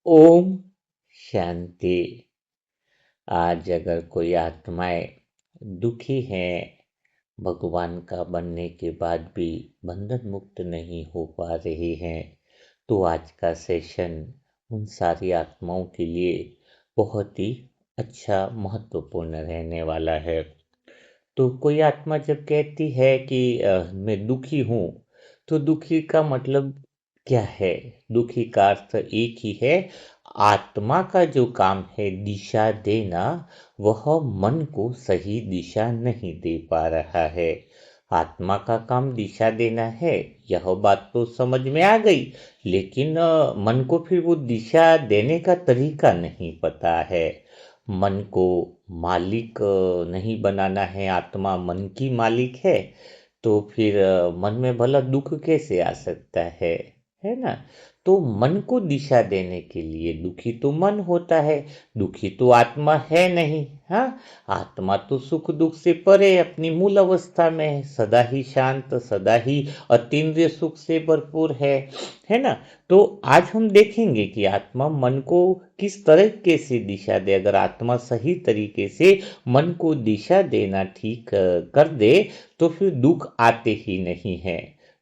ओम शांति। आज अगर कोई आत्माएं दुखी हैं, भगवान का बनने के बाद भी बंधन मुक्त नहीं हो पा रही हैं, तो आज का सेशन उन सारी आत्माओं के लिए बहुत ही अच्छा महत्वपूर्ण रहने वाला है। तो कोई आत्मा जब कहती है कि मैं दुखी हूँ, तो दुखी का मतलब क्या है? दुखी का अर्थ एक ही है। आत्मा का जो काम है दिशा देना, वह मन को सही दिशा नहीं दे पा रहा है। आत्मा का काम दिशा देना है, यह बात तो समझ में आ गई, लेकिन मन को फिर वो दिशा देने का तरीका नहीं पता है। मन को मालिक नहीं बनाना है, आत्मा मन की मालिक है, तो फिर मन में भला दुख कैसे आ सकता है ना? तो मन को दिशा देने के लिए दुखी तो मन होता है, दुखी तो आत्मा है नहीं। हाँ, आत्मा तो सुख दुख से परे अपनी मूल अवस्था में है, सदा ही शांत, सदा ही अतीन्द्रिय सुख से भरपूर है ना? तो आज हम देखेंगे कि आत्मा मन को किस तरीके से दिशा दे। अगर आत्मा सही तरीके से मन को दिशा देना ठीक कर दे, तो फिर दुख आते ही नहीं है।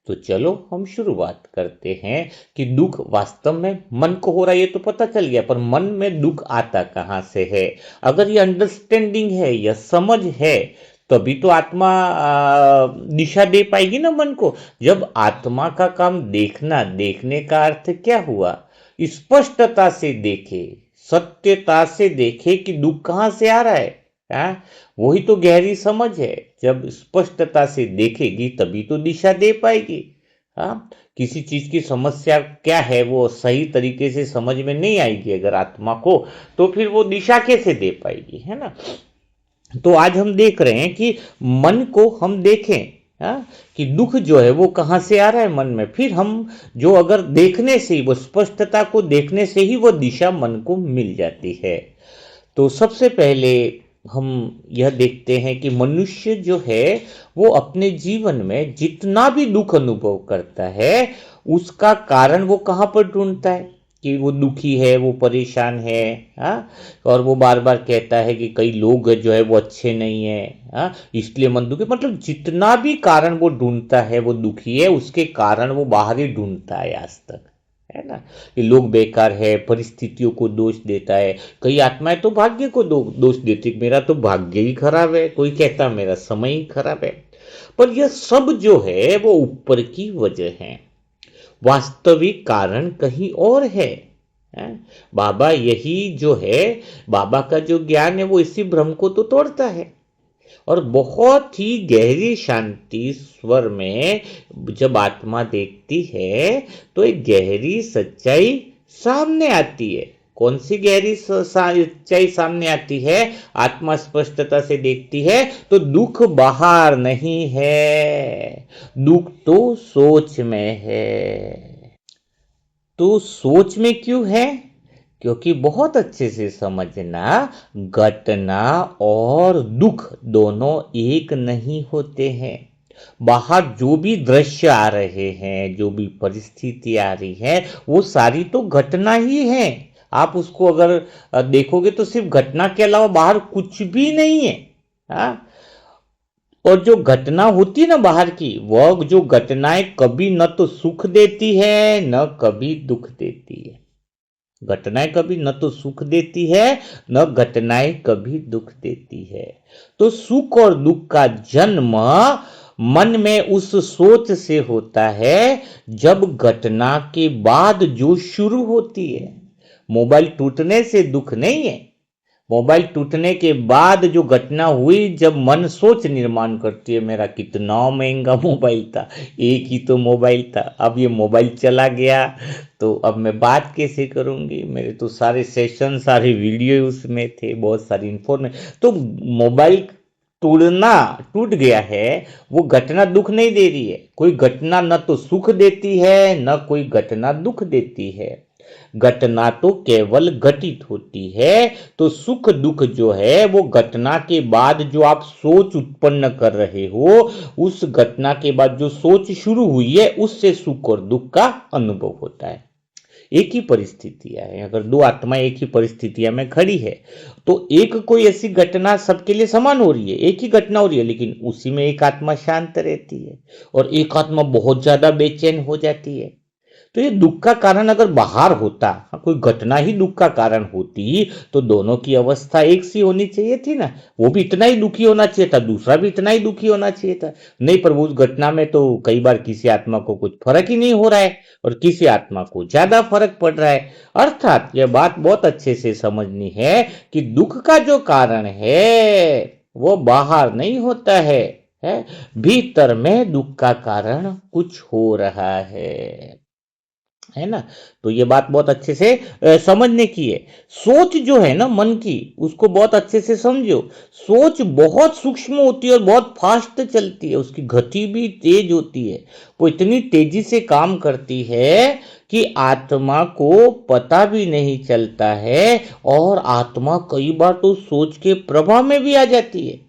तो चलो हम शुरुआत करते हैं कि दुख वास्तव में मन को हो रहा है, ये तो पता चल गया, पर मन में दुख आता कहाँ से है? अगर ये अंडरस्टैंडिंग है, यह समझ है, तभी तो आत्मा दिशा दे पाएगी ना मन को। जब आत्मा का काम देखना, देखने का अर्थ क्या हुआ? स्पष्टता से देखे, सत्यता से देखे कि दुख कहाँ से आ रहा है। हाँ, वही तो गहरी समझ है। जब स्पष्टता से देखेगी तभी तो दिशा दे पाएगी। हाँ, किसी चीज की समस्या क्या है वो सही तरीके से समझ में नहीं आएगी अगर आत्मा को, तो फिर वो दिशा कैसे दे पाएगी, है ना? तो आज हम देख रहे हैं कि मन को हम देखें, कि दुख जो है वो कहाँ से आ रहा है मन में, फिर हम जो अगर देखने से ही, वो स्पष्टता को देखने से ही वो दिशा मन को मिल जाती है। तो सबसे पहले हम यह देखते हैं कि मनुष्य जो है वो अपने जीवन में जितना भी दुख अनुभव करता है, उसका कारण वो कहाँ पर ढूंढता है? कि वो दुखी है, वो परेशान है। हाँ, और वो बार बार कहता है कि कई लोग जो है वो अच्छे नहीं है, हाँ, इसलिए मन दुखी। मतलब जितना भी कारण वो ढूंढता है, वो दुखी है, उसके कारण वो बाहर ही ढूंढता है आज तक, है ना? कि लोग बेकार है, परिस्थितियों को दोष देता है। कई आत्माएं तो भाग्य को दोष देती, मेरा तो भाग्य ही खराब है, कोई कहता मेरा समय ही खराब है। पर यह सब जो है वो ऊपर की वजह है, वास्तविक कारण कहीं और है। हैं? बाबा यही जो है, बाबा का जो ज्ञान है वो इसी भ्रम को तो तोड़ता है। और बहुत ही गहरी शांति स्वर में जब आत्मा देखती है, तो एक गहरी सच्चाई सामने आती है। कौन सी गहरी सच्चाई सामने आती है? आत्मा स्पष्टता से देखती है तो दुख बाहर नहीं है, दुख तो सोच में है। तो सोच में क्यों है? क्योंकि बहुत अच्छे से समझना, घटना और दुख दोनों एक नहीं होते हैं। बाहर जो भी दृश्य आ रहे हैं, जो भी परिस्थिति आ रही है, वो सारी तो घटना ही है। आप उसको अगर देखोगे तो सिर्फ घटना के अलावा बाहर कुछ भी नहीं है। हाँ? और जो घटना होती है ना बाहर की, वह जो घटनाएं कभी न तो सुख देती है न कभी दुख देती है। घटनाएं कभी न तो सुख देती है, न घटनाएं कभी दुख देती है। तो सुख और दुख का जन्म मन में उस सोच से होता है, जब घटना के बाद जो शुरू होती है। मोबाइल टूटने से दुख नहीं है, मोबाइल टूटने के बाद जो घटना हुई, जब मन सोच निर्माण करती है, मेरा कितना महंगा मोबाइल था, एक ही तो मोबाइल था, अब ये मोबाइल चला गया, तो अब मैं बात कैसे करूंगी? मेरे तो सारे सेशन, सारे वीडियो उसमें थे, बहुत सारी इंफॉर्मेशन। तो मोबाइल टूटना, टूट गया है, वो घटना दुख नहीं दे रही है। कोई घटना न तो सुख देती है, न कोई घटना दुख देती है। घटना तो केवल घटित होती है। तो सुख दुख जो है वो घटना के बाद जो आप सोच उत्पन्न कर रहे हो, उस घटना के बाद जो सोच शुरू हुई है, उससे सुख और दुख का अनुभव होता है। एक ही परिस्थितियां हैं। अगर दो आत्माएं एक ही परिस्थितियां में खड़ी है तो एक कोई ऐसी घटना सबके लिए समान हो रही है, एक ही घटना हो रही है, लेकिन उसी में एक आत्मा शांत रहती है और एक आत्मा बहुत ज्यादा बेचैन हो जाती है। तो ये दुख का कारण अगर बाहर होता, कोई घटना ही दुख का कारण होती, तो दोनों की अवस्था एक सी होनी चाहिए थी ना। वो भी इतना ही दुखी होना चाहिए था, दूसरा भी इतना ही दुखी होना चाहिए था। नहीं, पर उस घटना में तो कई बार किसी आत्मा को कुछ फर्क ही नहीं हो रहा है और किसी आत्मा को ज्यादा फर्क पड़ रहा है। अर्थात यह बात बहुत अच्छे से समझनी है कि दुख का जो कारण है वो बाहर नहीं होता है, भीतर में दुख का कारण कुछ हो रहा है ना। तो ये बात बहुत अच्छे से समझने की है। सोच जो है ना मन की, उसको बहुत अच्छे से समझो। सोच बहुत सूक्ष्म होती है और बहुत फास्ट चलती है, उसकी गति भी तेज होती है। वो इतनी तेजी से काम करती है कि आत्मा को पता भी नहीं चलता है और आत्मा कई बार तो सोच के प्रभाव में भी आ जाती है,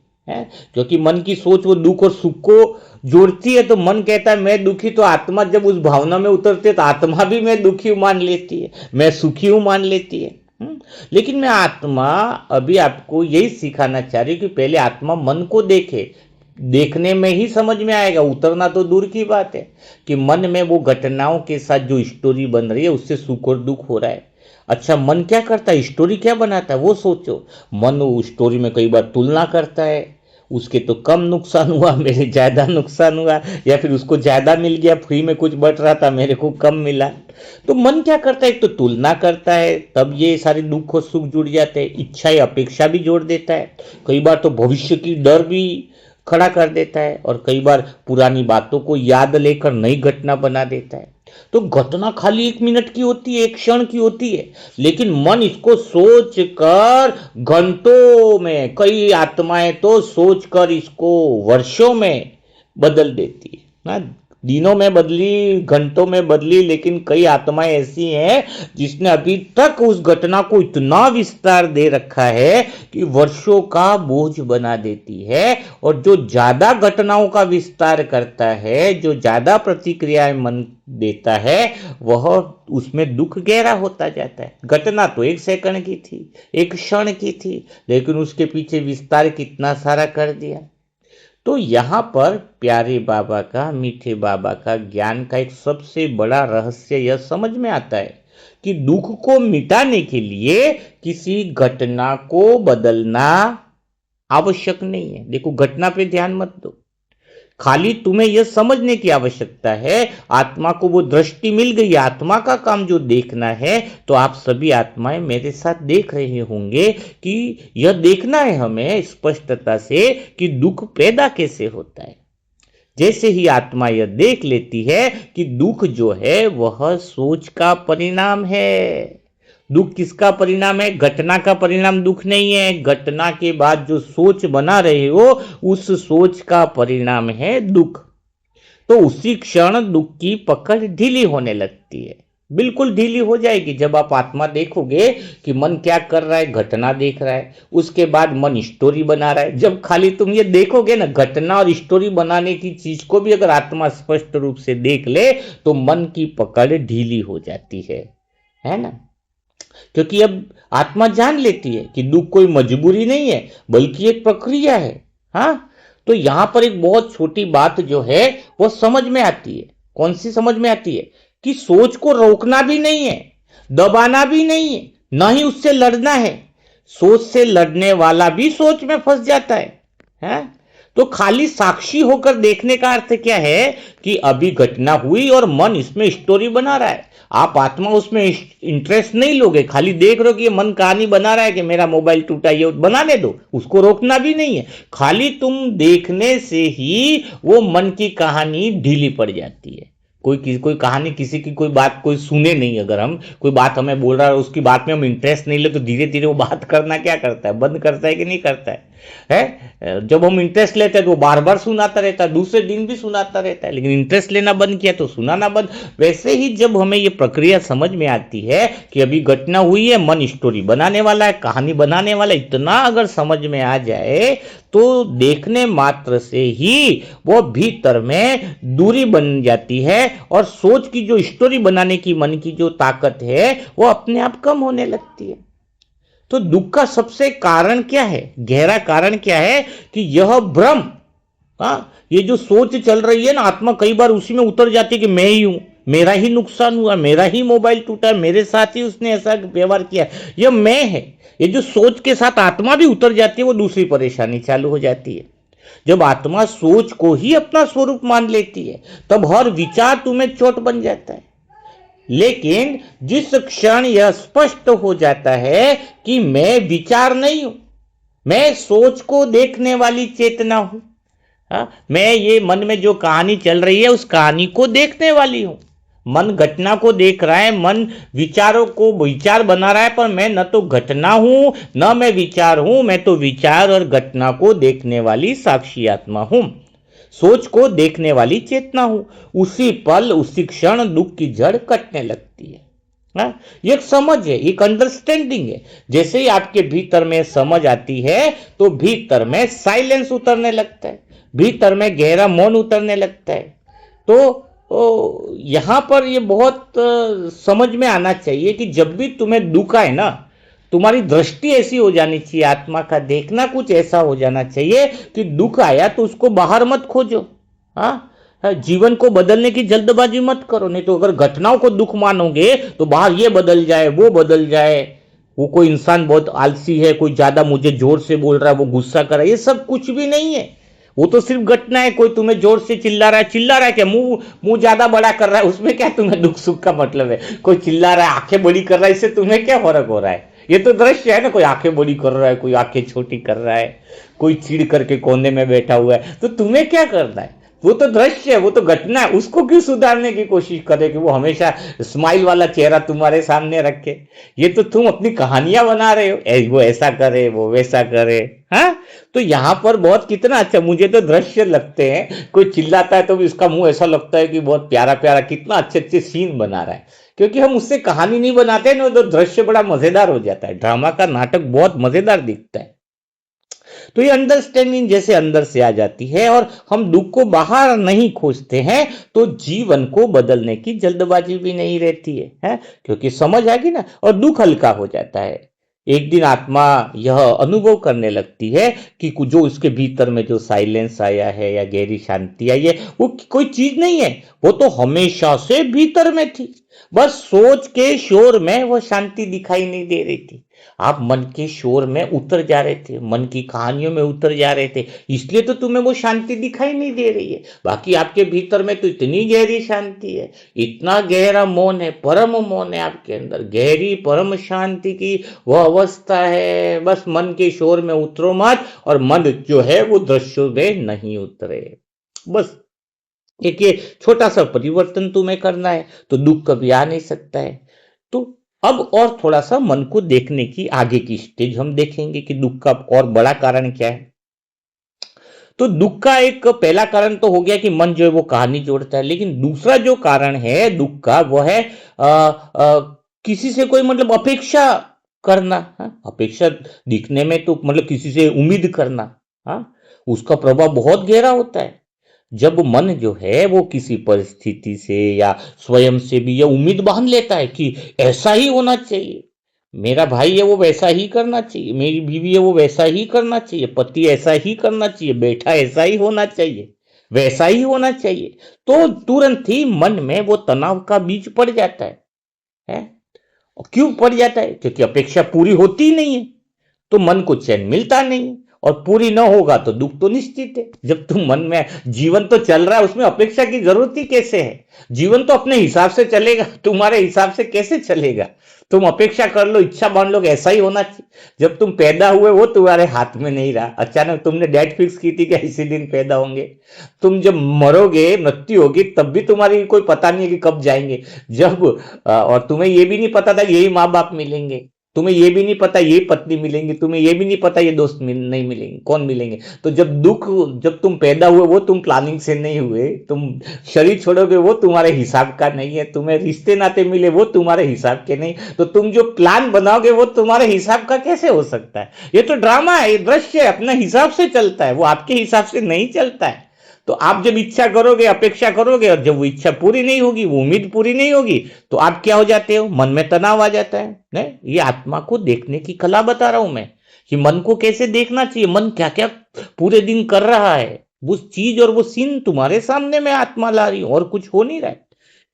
क्योंकि मन की सोच वो दुख और सुख को जोड़ती है। तो मन कहता है मैं दुखी, तो आत्मा जब उस भावना में उतरती है तो आत्मा भी मैं दुखी मान लेती है, मैं सुखी हूं मान लेती है। लेकिन मैं आत्मा अभी आपको यही सिखाना चाह रही हूं कि पहले आत्मा मन को देखे, देखने में ही समझ में आएगा, उतरना तो दूर की बात है कि मन में वो घटनाओं के साथ जो स्टोरी बन रही है उससे सुख और दुख हो रहा है। अच्छा, मन क्या करता है, स्टोरी क्या बनाता है वो सोचो। मन उस स्टोरी में कई बार तुलना करता है, उसके तो कम नुकसान हुआ, मेरे ज्यादा नुकसान हुआ, या फिर उसको ज्यादा मिल गया, फ्री में कुछ बट रहा था, मेरे को कम मिला। तो मन क्या करता है, एक तो तुलना करता है, तब ये सारे दुख और सुख जुड़ जाते हैं। इच्छा या अपेक्षा भी जोड़ देता है, कई बार तो भविष्य की डर भी खड़ा कर देता है और कई बार पुरानी बातों को याद लेकर नई घटना बना देता है। तो घटना खाली 1 मिनट की होती है, 1 क्षण की होती है, लेकिन मन इसको सोच कर घंटों में, कई आत्माएं तो सोच कर इसको वर्षों में बदल देती है ना। दिनों में बदली, घंटों में बदली, लेकिन कई आत्माएं ऐसी हैं जिसने अभी तक उस घटना को इतना विस्तार दे रखा है कि वर्षों का बोझ बना देती है। और जो ज्यादा घटनाओं का विस्तार करता है, जो ज्यादा प्रतिक्रियाएं मन देता है, वह उसमें दुख गहरा होता जाता है। घटना तो 1 सेकंड की थी, 1 क्षण की थी, लेकिन उसके पीछे विस्तार कितना सारा कर दिया। तो यहां पर प्यारे बाबा का, मीठे बाबा का ज्ञान का एक सबसे बड़ा रहस्य यह समझ में आता है कि दुख को मिटाने के लिए किसी घटना को बदलना आवश्यक नहीं है। देखो, घटना पे ध्यान मत दो, खाली तुम्हें यह समझने की आवश्यकता है, आत्मा को वो दृष्टि मिल गई, आत्मा का काम जो देखना है। तो आप सभी आत्माएं मेरे साथ देख रहे होंगे कि यह देखना है हमें स्पष्टता से कि दुख पैदा कैसे होता है। जैसे ही आत्मा यह देख लेती है कि दुख जो है वह सोच का परिणाम है। दुख किसका परिणाम है? घटना का परिणाम दुख नहीं है, घटना के बाद जो सोच बना रहे हो उस सोच का परिणाम है दुख। तो उसी क्षण दुख की पकड़ ढीली होने लगती है, बिल्कुल ढीली हो जाएगी जब आप आत्मा देखोगे कि मन क्या कर रहा है, घटना देख रहा है, उसके बाद मन स्टोरी बना रहा है। जब खाली तुम ये देखोगे ना, घटना और स्टोरी बनाने की चीज को भी अगर आत्मा स्पष्ट रूप से देख ले तो मन की पकड़ ढीली हो जाती है ना। क्योंकि अब आत्मा जान लेती है कि दुख कोई मजबूरी नहीं है बल्कि एक प्रक्रिया है। हाँ, तो यहां पर एक बहुत छोटी बात जो है वो समझ में आती है। कौन सी समझ में आती है? कि सोच को रोकना भी नहीं है, दबाना भी नहीं है, ना ही उससे लड़ना है। सोच से लड़ने वाला भी सोच में फंस जाता है? तो खाली साक्षी होकर देखने का अर्थ क्या है कि अभी घटना हुई और मन इसमें स्टोरी बना रहा है, आप आत्मा उसमें इंटरेस्ट नहीं लोगे, खाली देख रहे हो कि ये मन कहानी बना रहा है कि मेरा मोबाइल टूटा, ये बनाने दो, उसको रोकना भी नहीं है। खाली तुम देखने से ही वो मन की कहानी ढीली पड़ जाती है। कोई कहानी, किसी की कोई बात कोई सुने नहीं, अगर हम कोई बात हमें बोल रहा है उसकी बात में हम इंटरेस्ट नहीं ले तो धीरे धीरे वो बात करना क्या करता है, बंद करता है कि नहीं करता है? है। जब हम इंटरेस्ट लेते हैं तो वो बार बार सुनाता रहता है, दूसरे दिन भी सुनाता रहता है, लेकिन इंटरेस्ट लेना बंद किया तो सुनाना बंद। वैसे ही जब हमें ये प्रक्रिया समझ में आती है कि अभी घटना हुई है, मन स्टोरी बनाने वाला है, कहानी बनाने वाला, इतना अगर समझ में आ जाए तो देखने मात्र से ही वो भीतर में दूरी बन जाती है और सोच की जो स्टोरी बनाने की मन की जो ताकत है वो अपने आप कम होने लगती है। तो दुख का सबसे कारण क्या है, गहरा कारण क्या है कि यह भ्रम, ये जो सोच चल रही है ना, आत्मा कई बार उसी में उतर जाती है कि मैं ही हूं, मेरा ही नुकसान हुआ, मेरा ही मोबाइल टूटा, मेरे साथ ही उसने ऐसा व्यवहार किया, यह मैं है। ये जो सोच के साथ आत्मा भी उतर जाती है वो दूसरी परेशानी चालू हो जाती है। जब आत्मा सोच को ही अपना स्वरूप मान लेती है तब हर विचार तुम्हें चोट बन जाता है। लेकिन जिस क्षण यह स्पष्ट हो जाता है कि मैं विचार नहीं हूं, मैं सोच को देखने वाली चेतना हूं, मैं ये मन में जो कहानी चल रही है उस कहानी को देखने वाली हूं। मन घटना को देख रहा है, मन विचारों को विचार बना रहा है, पर मैं न तो घटना हूं न मैं विचार हूं, मैं तो विचार और घटना को देखने वाली साक्षी आत्मा हूं, सोच को देखने वाली चेतना हूं। उसी पल उसी क्षण दुख की जड़ कटने लगती है। ये एक समझ है, एक अंडरस्टैंडिंग है। जैसे ही आपके भीतर में समझ आती है तो भीतर में साइलेंस उतरने लगता है, भीतर में गहरा मौन उतरने लगता है। तो यहां पर ये बहुत समझ में आना चाहिए कि जब भी तुम्हें दुख आए ना, तुम्हारी दृष्टि ऐसी हो जानी चाहिए, आत्मा का देखना कुछ ऐसा हो जाना चाहिए कि दुख आया तो उसको बाहर मत खोजो। जीवन को बदलने की जल्दबाजी मत करो, नहीं तो अगर घटनाओं को दुख मानोगे तो बाहर ये बदल जाए वो बदल जाए, वो कोई इंसान बहुत आलसी है, कोई ज्यादा मुझे जोर से बोल रहा है, वो गुस्सा कर रहा है, ये सब कुछ भी नहीं है। वो तो सिर्फ घटना है। कोई तुम्हें जोर से चिल्ला रहा है क्या, मुंह मुंह ज्यादा बड़ा कर रहा है, उसमें क्या तुम्हें दुख सुख का मतलब है? कोई चिल्ला रहा है, आंखें बड़ी कर रहा है, इससे तुम्हें क्या फर्क हो रहा है? ये तो दृश्य है ना, कोई आंखें बड़ी कर रहा है, कोई आंखें छोटी कर रहा है, कोई चिढ़ करके कोने में बैठा हुआ है, तो तुम्हें क्या करना है? वो तो दृश्य है, वो तो घटना है, उसको क्यों सुधारने की कोशिश करे कि वो हमेशा स्माइल वाला चेहरा तुम्हारे सामने रखे? ये तो तुम अपनी कहानियां बना रहे हो, वो ऐसा करे वो वैसा करे। हाँ, तो यहां पर बहुत कितना अच्छा, मुझे तो दृश्य लगते हैं, कोई चिल्लाता है तो भी उसका मुंह ऐसा लगता है कि बहुत प्यारा प्यारा, कितना अच्छे अच्छे सीन बना रहा है, क्योंकि हम उससे कहानी नहीं बनाते ना, तो दृश्य बड़ा मजेदार हो जाता है, ड्रामा का नाटक बहुत मजेदार दिखता है। तो ये अंडरस्टैंडिंग जैसे अंदर से आ जाती है और हम दुख को बाहर नहीं खोजते हैं तो जीवन को बदलने की जल्दबाजी भी नहीं रहती है? क्योंकि समझ आ गई ना, और दुख हल्का हो जाता है। एक दिन आत्मा यह अनुभव करने लगती है कि जो उसके भीतर में जो साइलेंस आया है या गहरी शांति आई है वो कोई चीज नहीं है, वो तो हमेशा से भीतर में थी, बस सोच के शोर में वो शांति दिखाई नहीं दे रही थी। आप मन के शोर में उतर जा रहे थे, मन की कहानियों में उतर जा रहे थे, इसलिए तो तुम्हें वो शांति दिखाई नहीं दे रही है। बाकी आपके भीतर में तो इतनी गहरी शांति है, इतना गहरा मौन है, परम मौन है आपके अंदर, गहरी परम शांति की वह अवस्था है। बस मन के शोर में उतरो मत, और मन जो है वो दृश्यों में नहीं उतरे। बस एक ये छोटा सा परिवर्तन तुम्हें करना है, तो दुख कभी आ नहीं सकता है। तो अब और थोड़ा सा मन को देखने की आगे की स्टेज हम देखेंगे कि दुख का और बड़ा कारण क्या है। तो दुख का एक पहला कारण तो हो गया कि मन जो है वो कहानी जोड़ता है, लेकिन दूसरा जो कारण है दुख का वो है किसी से कोई मतलब अपेक्षा करना। अपेक्षा दिखने में तो मतलब किसी से उम्मीद करना, उसका प्रभाव बहुत गहरा होता है। जब मन जो है वो किसी परिस्थिति से या स्वयं से भी यह उम्मीद बांध लेता है कि ऐसा ही होना चाहिए, मेरा भाई है वो वैसा ही करना चाहिए, मेरी बीवी है वो वैसा ही करना चाहिए, पति ऐसा ही करना चाहिए, बेटा ऐसा ही होना चाहिए, वैसा ही होना चाहिए, तो तुरंत ही मन में वो तनाव का बीज पड़ जाता है? और क्यों पड़ जाता है? क्योंकि अपेक्षा पूरी होती नहीं है तो मन को चैन मिलता नहीं, और पूरी ना होगा तो दुख तो निश्चित है। जब तुम मन में, जीवन तो चल रहा है उसमें अपेक्षा की जरूरत ही कैसे है? जीवन तो अपने हिसाब से चलेगा, तुम्हारे हिसाब से कैसे चलेगा? तुम अपेक्षा कर लो, इच्छा मान लो कि ऐसा ही होना चाहिए। जब तुम पैदा हुए वो तुम्हारे हाथ में नहीं रहा, अचानक तुमने डेट फिक्स की थी कि इसी दिन पैदा होंगे। तुम जब मरोगे, मृत्यु होगी, तब भी तुम्हारी कोई पता नहीं है कि कब जाएंगे। जब और तुम्हें ये भी नहीं पता था कि यही माँ बाप मिलेंगे, तुम्हें ये भी नहीं पता ये पत्नी मिलेंगी, तुम्हें ये भी नहीं पता ये दोस्त नहीं मिलेंगे, कौन मिलेंगे। तो जब दुख, जब तुम पैदा हुए वो तुम प्लानिंग से नहीं हुए, तुम शरीर छोड़ोगे वो तुम्हारे हिसाब का नहीं है, तुम्हें रिश्ते नाते मिले वो तुम्हारे हिसाब के नहीं, तो तुम जो प्लान बनाओगे वो तुम्हारे हिसाब का कैसे हो सकता है। ये तो ड्रामा है, ये दृश्य है, अपने हिसाब से चलता है, वो आपके हिसाब से नहीं चलता है। तो आप जब इच्छा करोगे, अपेक्षा करोगे, और जब वो इच्छा पूरी नहीं होगी, वो उम्मीद पूरी नहीं होगी, तो आप क्या हो जाते हो, मन में तनाव आ जाता है। नहीं, ये आत्मा को देखने की कला बता रहा हूं मैं, कि मन को कैसे देखना चाहिए, मन क्या क्या पूरे दिन कर रहा है, वो चीज और वो सीन तुम्हारे सामने में आत्मा ला रही और कुछ हो नहीं रहा है।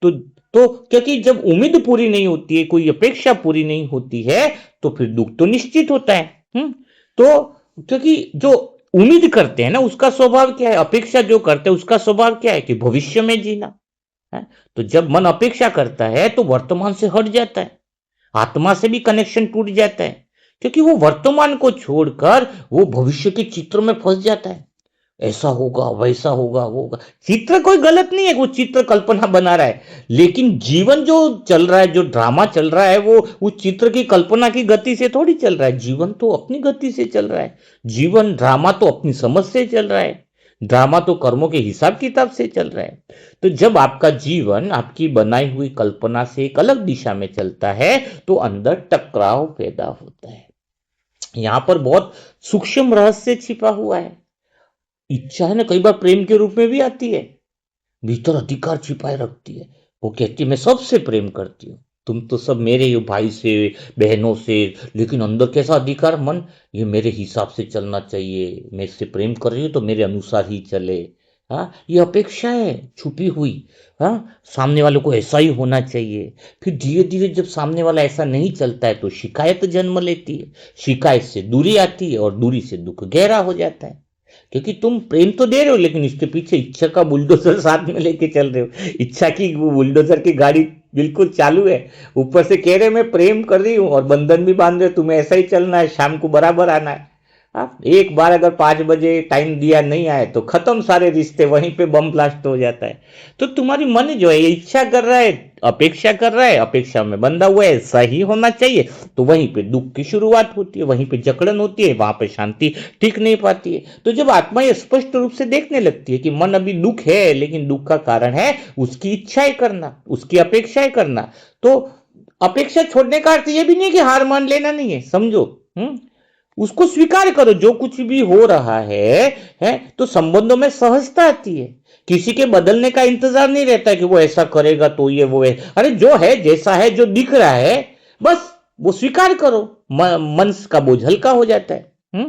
तो तो क्योंकि जब उम्मीद पूरी नहीं होती है, कोई अपेक्षा पूरी नहीं होती है, तो फिर दुख तो निश्चित होता है। तो क्योंकि जो उम्मीद करते हैं ना, उसका स्वभाव क्या है, अपेक्षा जो करते हैं उसका स्वभाव क्या है, कि भविष्य में जीना है। तो जब मन अपेक्षा करता है तो वर्तमान से हट जाता है, आत्मा से भी कनेक्शन टूट जाता है, क्योंकि वो वर्तमान को छोड़कर वो भविष्य के चित्र में फंस जाता है। ऐसा होगा, वैसा होगा, वो होगा। चित्र कोई गलत नहीं है, वो चित्र कल्पना बना रहा है, लेकिन जीवन जो चल रहा है, जो ड्रामा चल रहा है, वो उस चित्र की कल्पना की गति से थोड़ी चल रहा है। जीवन तो अपनी गति से चल रहा है, जीवन ड्रामा तो अपनी समझ से चल रहा है, ड्रामा तो कर्मों के हिसाब किताब से चल रहा है। तो जब आपका जीवन आपकी बनाई हुई कल्पना से एक अलग दिशा में चलता है, तो अंदर टकराव पैदा होता है। यहां पर बहुत सूक्ष्म रहस्य छिपा हुआ है। इच्छा है ना, कई बार प्रेम के रूप में भी आती है, भीतर अधिकार छिपाए रखती है। वो कहती है मैं सबसे प्रेम करती हूँ, तुम तो सब मेरे ही हो, भाई से, बहनों से, लेकिन अंदर कैसा अधिकार, मन, ये मेरे हिसाब से चलना चाहिए, मैं इससे प्रेम कर रही हूँ तो मेरे अनुसार ही चले। हाँ, ये अपेक्षा है छुपी हुई। हाँ, सामने वाले को ऐसा ही होना चाहिए। फिर धीरे धीरे जब सामने वाला ऐसा नहीं चलता है तो शिकायत जन्म लेती है, शिकायत से दूरी आती है, और दूरी से दुख गहरा हो जाता है। क्योंकि तुम प्रेम तो दे रहे हो, लेकिन इसके पीछे इच्छा का बुलडोजर साथ में लेके चल रहे हो, इच्छा की वो बुलडोजर की गाड़ी बिल्कुल चालू है। ऊपर से कह रहे मैं प्रेम कर रही हूँ, और बंधन भी बांध रहे हो, तुम्हें ऐसा ही चलना है, शाम को बराबर आना है। आप एक बार अगर 5 बजे टाइम दिया नहीं आए तो खत्म सारे रिश्ते, वहीं पे बम ब्लास्ट हो जाता है। तो तुम्हारी मन जो है ये इच्छा कर रहा है, अपेक्षा कर रहा है, अपेक्षा में बंधा हुआ है, सही होना चाहिए, तो वहीं पे दुख की शुरुआत होती है, वहीं पे जकड़न होती है, वहां पे शांति टिक नहीं पाती है। तो जब आत्मा ये स्पष्ट रूप से देखने लगती है कि मन अभी दुख है, लेकिन दुख का कारण है उसकी इच्छाएं करना, उसकी अपेक्षाएं करना, तो अपेक्षा छोड़ने का अर्थ ये भी नहीं कि हार मान लेना नहीं है, समझो। उसको स्वीकार करो, जो कुछ भी हो रहा है तो संबंधों में सहजता आती है, किसी के बदलने का इंतजार नहीं रहता कि वो ऐसा करेगा तो ये वो है। अरे जो है, जैसा है, जो दिख रहा है, बस वो स्वीकार करो, मन का बोझ हल्का हो जाता है।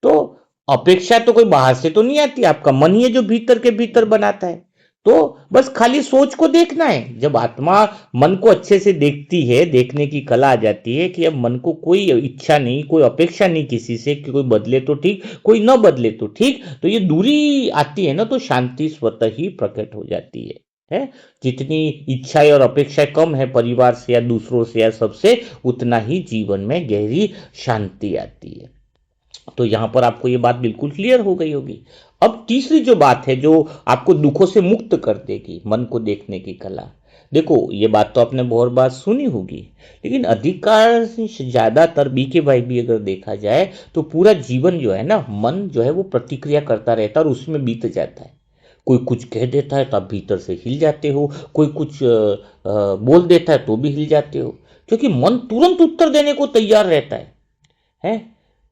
तो अपेक्षा तो कोई बाहर से तो नहीं आती, आपका मन ही है जो भीतर के भीतर बनाता है। तो बस खाली सोच को देखना है। जब आत्मा मन को अच्छे से देखती है, देखने की कला आ जाती है कि अब मन को कोई इच्छा नहीं, कोई अपेक्षा नहीं किसी से, कि कोई बदले तो ठीक, कोई न बदले तो ठीक, तो ये दूरी आती है ना, तो शांति स्वतः ही प्रकट हो जाती है। जितनी इच्छाएं और अपेक्षाएं कम है परिवार से या दूसरों से या सबसे, उतना ही जीवन में गहरी शांति आती है। तो यहां पर आपको ये बात बिल्कुल क्लियर हो गई होगी। अब तीसरी जो बात है जो आपको दुखों से मुक्त कर देगी, मन को देखने की कला। देखो, ये बात तो आपने बहुत बार सुनी होगी, लेकिन अधिकांश ज्यादातर बीके भाई भी अगर देखा जाए तो पूरा जीवन जो है ना, मन जो है वो प्रतिक्रिया करता रहता है और उसमें बीत जाता है। कोई कुछ कह देता है तो आप भीतर से हिल जाते हो, कोई कुछ बोल देता है तो भी हिल जाते हो, क्योंकि मन तुरंत उत्तर देने को तैयार रहता है।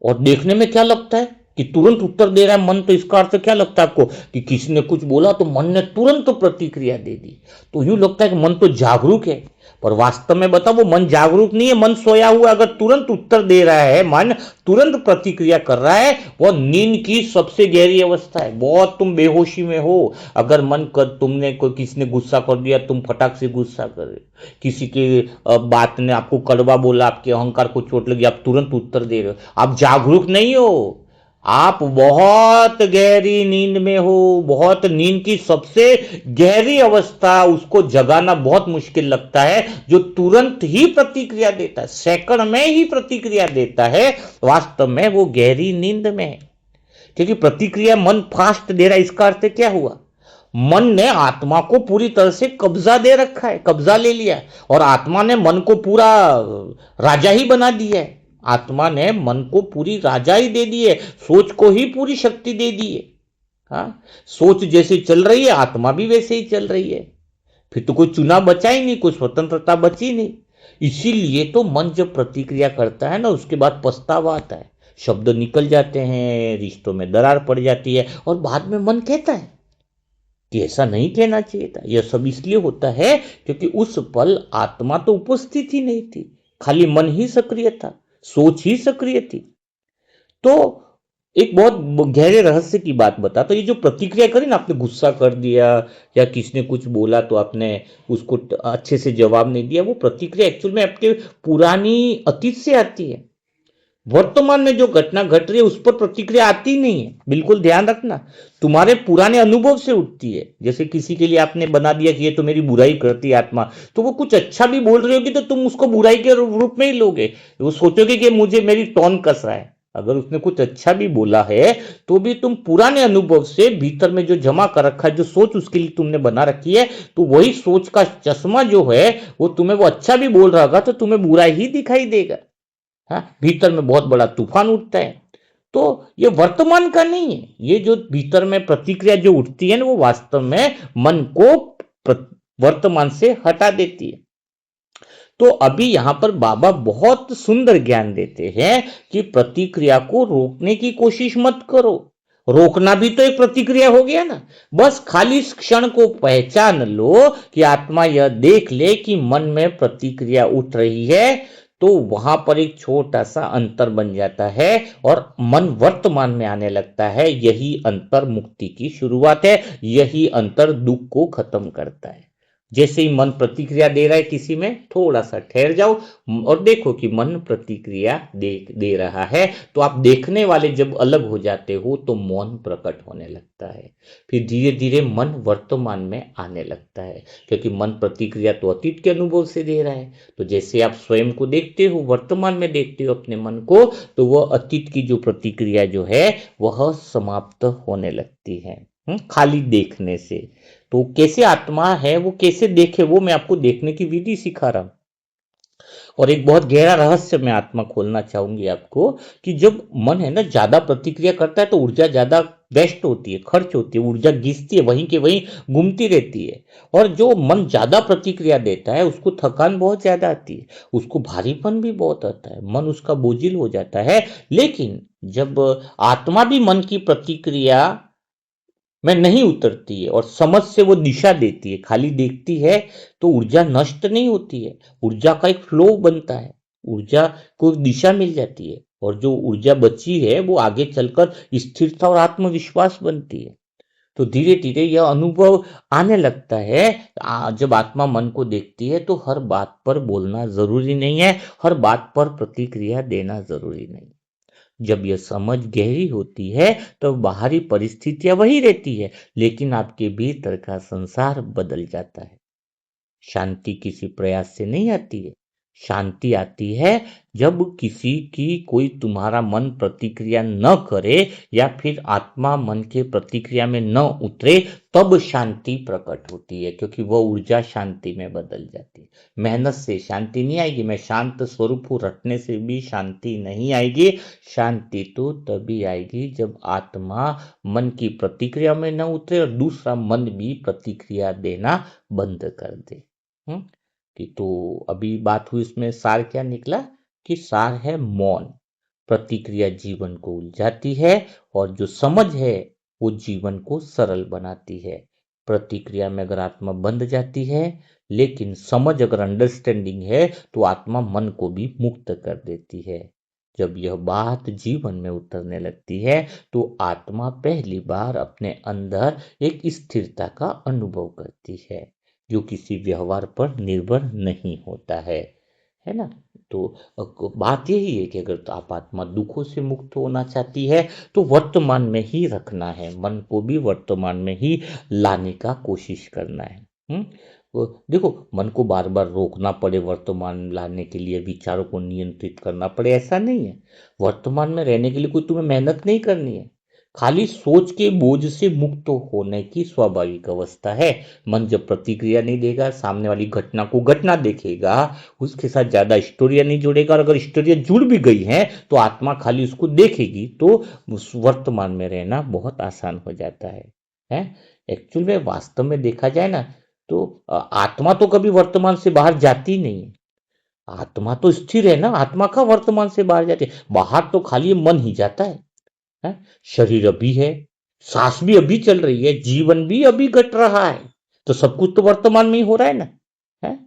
और देखने में क्या लगता है कि तुरंत उत्तर दे रहा है मन, तो इसका अर्थ क्या लगता है आपको कि किसी ने कुछ बोला तो मन ने तुरंत तो प्रतिक्रिया दे दी, तो यूं लगता है कि मन तो जागरूक है। पर वास्तव में बताओ, वो मन जागरूक नहीं है, मन सोया हुआ। अगर तुरंत उत्तर दे रहा है मन, तुरंत प्रतिक्रिया कर रहा है, वो नींद की सबसे गहरी अवस्था है। बहुत तुम बेहोशी में हो, अगर मन कर तुमने कोई, किसी ने गुस्सा कर दिया, तुम फटाक से गुस्सा कर रहे हो, किसी की बात ने आपको कड़वा बोला, आपके अहंकार को चोट लगी, आप तुरंत उत्तर दे रहे हो। आप जागरूक नहीं हो, आप बहुत गहरी नींद में हो, बहुत नींद की सबसे गहरी अवस्था, उसको जगाना बहुत मुश्किल लगता है। जो तुरंत ही प्रतिक्रिया देता है, सेकंड में ही प्रतिक्रिया देता है, वास्तव में वो गहरी नींद में है। क्योंकि प्रतिक्रिया मन फास्ट दे रहा है, इसका अर्थ क्या हुआ, मन ने आत्मा को पूरी तरह से कब्जा दे रखा है, कब्जा ले लिया है, और आत्मा ने मन को पूरा राजा ही बना दिया है। आत्मा ने मन को पूरी राजा ही दे दी है, सोच को ही पूरी शक्ति दे दी है। हाँ, सोच जैसी चल रही है आत्मा भी वैसे ही चल रही है। फिर तो कोई चुनाव बचा ही नहीं, कोई स्वतंत्रता बची नहीं। इसीलिए तो मन जब प्रतिक्रिया करता है ना, उसके बाद पछतावा आता है, शब्द निकल जाते हैं, रिश्तों में दरार पड़ जाती है, और बाद में मन कहता है कि ऐसा नहीं कहना चाहिए था। यह सब इसलिए होता है क्योंकि उस पल आत्मा तो उपस्थित ही नहीं थी, खाली मन ही सक्रिय था, सोच ही सक्रिय थी। तो एक बहुत गहरे रहस्य की बात बता, तो ये जो प्रतिक्रिया करी ना, आपने गुस्सा कर दिया या किसी ने कुछ बोला तो आपने उसको अच्छे से जवाब नहीं दिया, वो प्रतिक्रिया एक्चुअल में आपके पुरानी अतीत से आती है। वर्तमान में जो घटना घट रही है उस पर प्रतिक्रिया आती नहीं है, बिल्कुल ध्यान रखना। तुम्हारे पुराने अनुभव से उठती है। जैसे किसी के लिए आपने बना दिया कि ये तो मेरी बुराई करती है आत्मा, तो वो कुछ अच्छा भी बोल रही होगी तो तुम उसको बुराई के रूप में ही लोगे, वो सोचोगे कि मुझे मेरी टोन कस रहा है। अगर उसने कुछ अच्छा भी बोला है तो भी तुम पुराने अनुभव से भीतर में जो जमा कर रखा है, जो सोच उसके लिए तुमने बना रखी है, तो वही सोच का चश्मा जो है वो तुम्हें, वो अच्छा भी बोल रहा होगा तो तुम्हें बुरा ही दिखाई देगा। हाँ, भीतर में बहुत बड़ा तूफान उठता है। तो ये वर्तमान का नहीं है, ये जो भीतर में प्रतिक्रिया जो उठती है ना, वो वास्तव में मन को वर्तमान से हटा देती है। तो अभी यहां पर बाबा बहुत सुंदर ज्ञान देते हैं कि प्रतिक्रिया को रोकने की कोशिश मत करो। रोकना भी तो एक प्रतिक्रिया हो गया ना। बस खाली इस क्षण को पहचान लो कि आत्मा यह देख ले कि मन में प्रतिक्रिया उठ रही है, तो वहां पर एक छोटा सा अंतर बन जाता है और मन वर्तमान में आने लगता है। यही अंतर मुक्ति की शुरुआत है, यही अंतर दुख को खत्म करता है। जैसे ही मन प्रतिक्रिया दे रहा है किसी में, थोड़ा सा ठहर जाओ और देखो कि मन प्रतिक्रिया दे रहा है। तो आप देखने वाले जब अलग हो जाते हो तो मौन प्रकट होने लगता है। फिर धीरे धीरे मन वर्तमान में आने लगता है, क्योंकि मन प्रतिक्रिया तो अतीत के अनुभव से दे रहा है। तो जैसे आप स्वयं को देखते हो, वर्तमान में देखते हो अपने मन को, तो वह अतीत की जो प्रतिक्रिया जो है वह समाप्त होने लगती है, खाली देखने से। तो कैसे आत्मा है वो कैसे देखे, वो मैं आपको देखने की विधि सिखा रहा हूं। और एक बहुत गहरा रहस्य मैं आत्मा खोलना चाहूंगी आपको, कि जब मन है ना ज्यादा प्रतिक्रिया करता है तो ऊर्जा ज्यादा वेस्ट होती है, खर्च होती है, ऊर्जा घिसती है, वहीं के वहीं घूमती रहती है। और जो मन ज्यादा प्रतिक्रिया देता है उसको थकान बहुत ज्यादा आती है, उसको भारीपन भी बहुत आता है, मन उसका बोझिल हो जाता है। लेकिन जब आत्मा भी मन की प्रतिक्रिया में नहीं उतरती है और समझ से वो दिशा देती है, खाली देखती है, तो ऊर्जा नष्ट नहीं होती है, ऊर्जा का एक फ्लो बनता है, ऊर्जा को दिशा मिल जाती है, और जो ऊर्जा बची है वो आगे चलकर स्थिरता और आत्मविश्वास बनती है। तो धीरे धीरे यह अनुभव आने लगता है। जब आत्मा मन को देखती है तो हर बात पर बोलना जरूरी नहीं है, हर बात पर प्रतिक्रिया देना जरूरी नहीं। जब यह समझ गहरी होती है तो बाहरी परिस्थितियां वही रहती है, लेकिन आपके भीतर का संसार बदल जाता है। शांति किसी प्रयास से नहीं आती है, शांति आती है जब किसी की कोई तुम्हारा मन प्रतिक्रिया न करे, या फिर आत्मा मन के प्रतिक्रिया में न उतरे, तब शांति प्रकट होती है, क्योंकि वह ऊर्जा शांति में बदल जाती है। मेहनत से शांति नहीं आएगी, मैं शांत स्वरूप हूँ रटने से भी शांति नहीं आएगी। शांति तो तभी आएगी जब आत्मा मन की प्रतिक्रिया में न उतरे और दूसरा मन भी प्रतिक्रिया देना बंद कर दे। हम्म कि तो अभी बात हुई, इसमें सार क्या निकला, कि सार है मौन। प्रतिक्रिया जीवन को उलझाती है और जो समझ है वो जीवन को सरल बनाती है। प्रतिक्रिया में अगर आत्मा बंध जाती है, लेकिन समझ अगर अंडरस्टैंडिंग है, तो आत्मा मन को भी मुक्त कर देती है। जब यह बात जीवन में उतरने लगती है तो आत्मा पहली बार अपने अंदर एक स्थिरता का अनुभव करती है, जो किसी व्यवहार पर निर्भर नहीं होता है ना। तो बात यही है कि अगर तो आप आत्मा दुखों से मुक्त होना चाहती है तो वर्तमान में ही रखना है, मन को भी वर्तमान में ही लाने का कोशिश करना है। देखो, मन को बार बार रोकना पड़े वर्तमान लाने के लिए, विचारों को नियंत्रित करना पड़े, ऐसा नहीं है। वर्तमान में रहने के लिए कोई तुम्हें मेहनत नहीं करनी है, खाली सोच के बोझ से मुक्त होने की स्वाभाविक अवस्था है। मन जब प्रतिक्रिया नहीं देगा, सामने वाली घटना को घटना देखेगा, उसके साथ ज्यादा स्टोरियां नहीं जुड़ेगा, और अगर स्टोरियां जुड़ भी गई हैं तो आत्मा खाली उसको देखेगी, तो उस वर्तमान में रहना बहुत आसान हो जाता है। एक्चुअल में वास्तव में देखा जाए ना, तो आत्मा तो कभी वर्तमान से बाहर जाती नहीं है। आत्मा तो स्थिर है ना, आत्मा का वर्तमान से बाहर जाती है, बाहर तो खाली मन ही जाता है? शरीर अभी है, सांस भी अभी चल रही है, जीवन भी अभी घट रहा है, तो सब कुछ तो वर्तमान में ही हो रहा है ना। है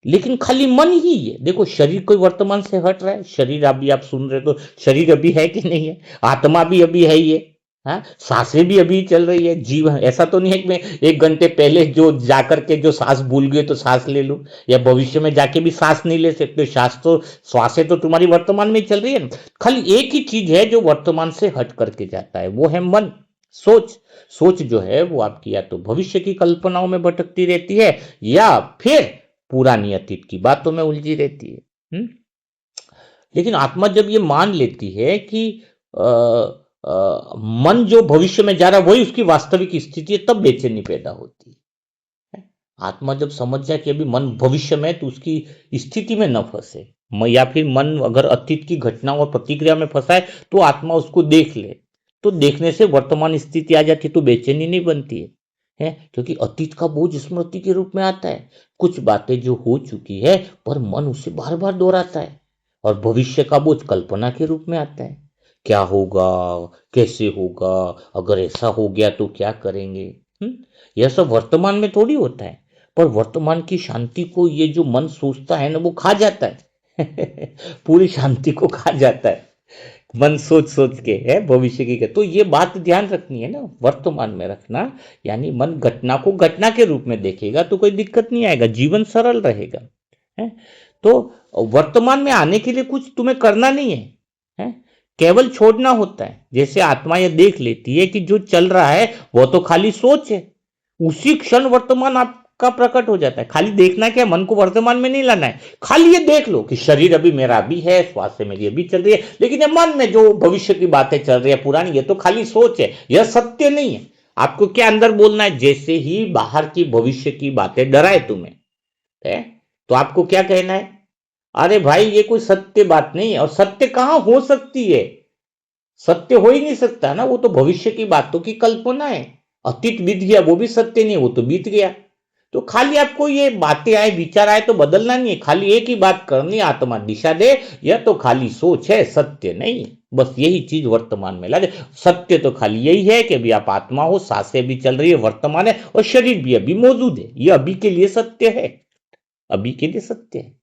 लेकिन खाली मन ही है। देखो, शरीर कोई वर्तमान से हट रहा है? शरीर अभी आप सुन रहे तो शरीर अभी है कि नहीं है? आत्मा भी अभी है ही है। हाँ, सांसें भी अभी चल रही है। जीवन ऐसा तो नहीं है कि मैं 1 घंटे पहले जो जाकर के जो सांस भूल गए तो सांस ले लूं, या भविष्य में जाके भी सांस नहीं ले सकते। श्वासें तो तुम्हारी वर्तमान में चल रही है ना। खाली एक ही चीज है जो वर्तमान से हट करके जाता है, वो है मन, सोच। सोच जो है वो आपकी या तो भविष्य की कल्पनाओं में भटकती रहती है, या फिर पुरानी अतीत की बातों में उलझी रहती है। लेकिन आत्मा जब ये मान लेती है कि आ, मन जो भविष्य में जा रहा है वही उसकी वास्तविक स्थिति है, तब बेचैनी पैदा होती है। आत्मा जब समझ जाए कि अभी मन भविष्य में है, तो उसकी स्थिति में न फंसे। या फिर मन अगर अतीत की घटनाओं और प्रतिक्रिया में फंसा है, तो आत्मा उसको देख ले, तो देखने से वर्तमान स्थिति आ जाती, तो बेचैनी नहीं बनती है। क्योंकि अतीत का बोझ स्मृति के रूप में आता है। कुछ बातें जो हो चुकी है, पर मन उसे बार बार दोहराता है। और भविष्य का बोझ कल्पना के रूप में आता है। क्या होगा, कैसे होगा, अगर ऐसा हो गया तो क्या करेंगे। यह सब वर्तमान में थोड़ी होता है। पर वर्तमान की शांति को ये जो मन सोचता है ना, वो खा जाता है। पूरी शांति को खा जाता है मन सोच सोच के, है भविष्य की। तो ये बात ध्यान रखनी है ना, वर्तमान में रखना। यानी मन घटना को घटना के रूप में देखेगा तो कोई दिक्कत नहीं आएगा, जीवन सरल रहेगा। है तो वर्तमान में आने के लिए कुछ तुम्हें करना नहीं है, केवल छोड़ना होता है। जैसे आत्मा यह देख लेती है कि जो चल रहा है वो तो खाली सोच है, उसी क्षण वर्तमान आपका प्रकट हो जाता है। खाली देखना क्या, मन को वर्तमान में नहीं लाना है। खाली ये देख लो कि शरीर अभी मेरा भी है, श्वास मेरी अभी चल रही है, लेकिन ये मन में जो भविष्य की बातें चल रही है पुरानी, ये तो खाली सोच है, यह सत्य नहीं है। आपको क्या अंदर बोलना है? जैसे ही बाहर की भविष्य की बातें डराए तुम्हें, है तो आपको क्या कहना है? अरे भाई, ये कोई सत्य बात नहीं है। और सत्य कहां हो सकती है? सत्य हो ही नहीं सकता ना, वो तो भविष्य की बातों की कल्पना है। अतीत बीत गया, वो भी सत्य नहीं, वो तो बीत गया। तो खाली आपको ये बातें आए, विचार आए तो बदलना नहीं है, खाली एक ही बात करनी, आत्मा दिशा दे, यह तो खाली सोच है, सत्य नहीं। बस यही चीज वर्तमान में ला दे। सत्य तो खाली यही है कि अभी आप आत्मा हो, सांसें भी चल रही है, वर्तमान है, और शरीर भी अभी मौजूद है। यह अभी के लिए सत्य है, अभी के लिए सत्य है।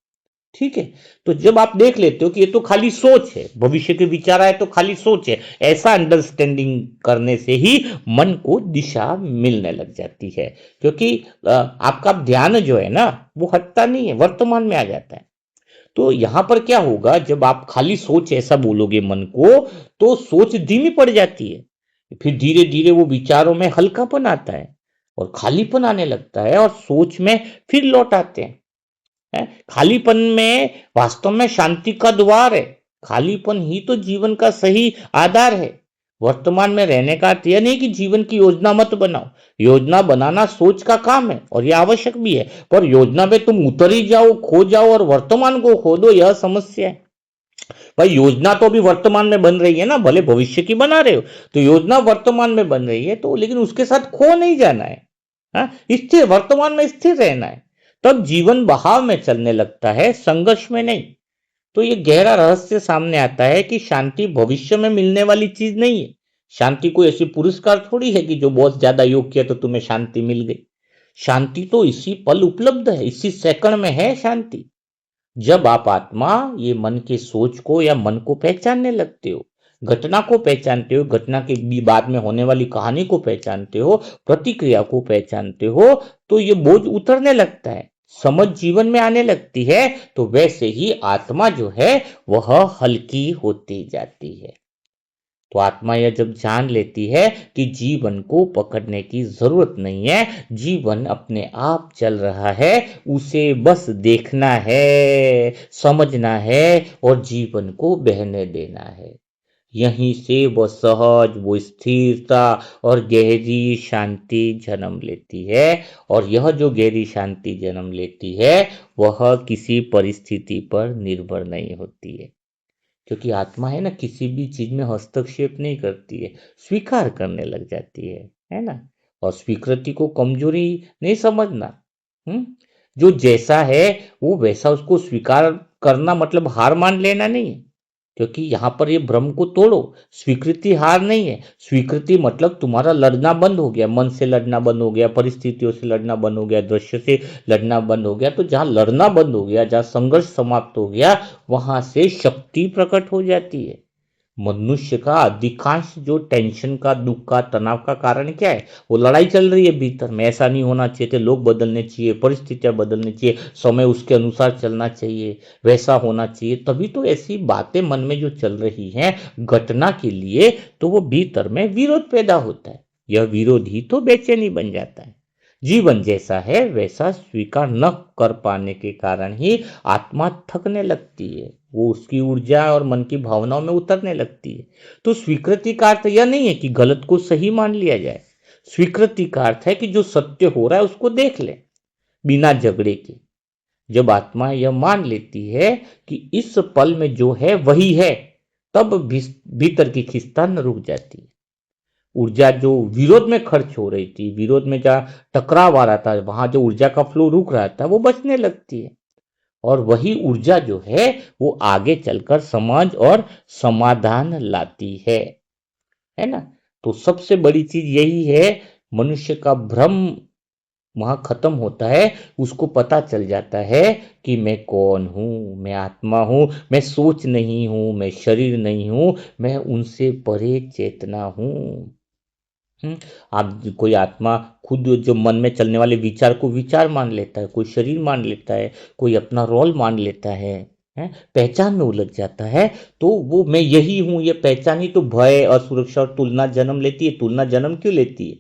ठीक है। तो जब आप देख लेते हो कि ये तो खाली सोच है, भविष्य के विचार आए तो खाली सोच है, ऐसा अंडरस्टैंडिंग करने से ही मन को दिशा मिलने लग जाती है। क्योंकि आपका ध्यान जो है ना, वो हटता नहीं है, वर्तमान में आ जाता है। तो यहां पर क्या होगा, जब आप खाली सोच ऐसा बोलोगे मन को, तो सोच धीमी पड़ जाती है। फिर धीरे धीरे वो विचारों में हल्कापन आता है, और खालीपन आने लगता है, और सोच में फिर लौट आते हैं। खालीपन में वास्तव में शांति का द्वार है। खालीपन ही तो जीवन का सही आधार है। वर्तमान में रहने का अर्थ यह नहीं कि जीवन की योजना मत बनाओ। योजना बनाना सोच का काम है, और यह आवश्यक भी है। पर योजना में तुम उतर ही जाओ, खो जाओ, और वर्तमान को खो दो, यह समस्या है। भाई, योजना तो अभी वर्तमान में बन रही है ना, भले भविष्य की बना रहे हो, तो योजना वर्तमान में बन रही है, तो लेकिन उसके साथ खो नहीं जाना है। स्थिर, वर्तमान में स्थिर रहना है। तब जीवन बहाव में चलने लगता है, संघर्ष में नहीं। तो ये गहरा रहस्य सामने आता है कि शांति भविष्य में मिलने वाली चीज नहीं है। शांति कोई ऐसी पुरस्कार थोड़ी है कि जो बहुत ज्यादा योग किया तो तुम्हें शांति मिल गई। शांति तो इसी पल उपलब्ध है, इसी सेकंड में है शांति। जब आप आत्मा ये मन के सोच को या मन को पहचानने लगते हो, घटना को पहचानते हो, घटना के बाद में होने वाली कहानी को पहचानते हो, प्रतिक्रिया को पहचानते हो, तो ये बोझ उतरने लगता है, समझ जीवन में आने लगती है। तो वैसे ही आत्मा जो है वह हल्की होती जाती है। तो आत्मा यह जब जान लेती है कि जीवन को पकड़ने की जरूरत नहीं है, जीवन अपने आप चल रहा है, उसे बस देखना है, समझना है, और जीवन को बहने देना है। यहीं से वो सहज, वो स्थिरता और गहरी शांति जन्म लेती है। और यह जो गहरी शांति जन्म लेती है वह किसी परिस्थिति पर निर्भर नहीं होती है, क्योंकि आत्मा है ना किसी भी चीज में हस्तक्षेप नहीं करती है, स्वीकार करने लग जाती है ना। और स्वीकृति को कमजोरी नहीं समझना। हम्म जो जैसा है वो वैसा उसको स्वीकार करना मतलब हार मान लेना नहीं है, क्योंकि यहाँ पर ये भ्रम को तोड़ो। स्वीकृति हार नहीं है। स्वीकृति मतलब तुम्हारा लड़ना बंद हो गया, मन से लड़ना बंद हो गया, परिस्थितियों से लड़ना बंद हो गया, दृश्य से लड़ना बंद हो गया। तो जहाँ लड़ना बंद हो गया, जहाँ संघर्ष समाप्त हो गया, वहां से शक्ति प्रकट हो जाती है। मनुष्य का अधिकांश जो टेंशन का, दुख का, तनाव का कारण क्या है? वो लड़ाई चल रही है भीतर में। ऐसा नहीं होना चाहिए थे, लोग बदलने चाहिए, परिस्थितियां बदलनी चाहिए, समय उसके अनुसार चलना चाहिए, वैसा होना चाहिए। तभी तो ऐसी बातें मन में जो चल रही हैं घटना के लिए, तो वो भीतर में विरोध पैदा होता है। यह विरोध ही तो बेचैनी बन जाता है। जीवन जैसा है वैसा स्वीकार न कर पाने के कारण ही आत्मा थकने लगती है, वो उसकी ऊर्जा और मन की भावनाओं में उतरने लगती है। तो स्वीकृति का अर्थ यह नहीं है कि गलत को सही मान लिया जाए। स्वीकृति का अर्थ है कि जो सत्य हो रहा है उसको देख ले, बिना झगड़े के। जब आत्मा यह मान लेती है कि इस पल में जो है वही है, तब भीतर की खिंचान रुक जाती है। ऊर्जा जो विरोध में खर्च हो रही थी, विरोध में जहाँ टकराव आ रहा था, वहां जो ऊर्जा का फ्लो रुक रहा था, वो बचने लगती है। और वही ऊर्जा जो है वो आगे चलकर समझ और समाधान लाती है ना। तो सबसे बड़ी चीज यही है, मनुष्य का भ्रम वहां खत्म होता है। उसको पता चल जाता है कि मैं कौन हूं, मैं आत्मा हूं, मैं सोच नहीं हूं, मैं शरीर नहीं हूं, मैं उनसे परे चेतना हूं। आप कोई आत्मा खुद जो मन में चलने वाले विचार को विचार मान लेता है, कोई शरीर मान लेता है, कोई अपना रोल मान लेता है, पहचान में उलझ जाता है। तो वो मैं यही हूं, ये पहचान ही तो भय, असुरक्षा और तुलना जन्म लेती है। तुलना जन्म क्यों लेती है?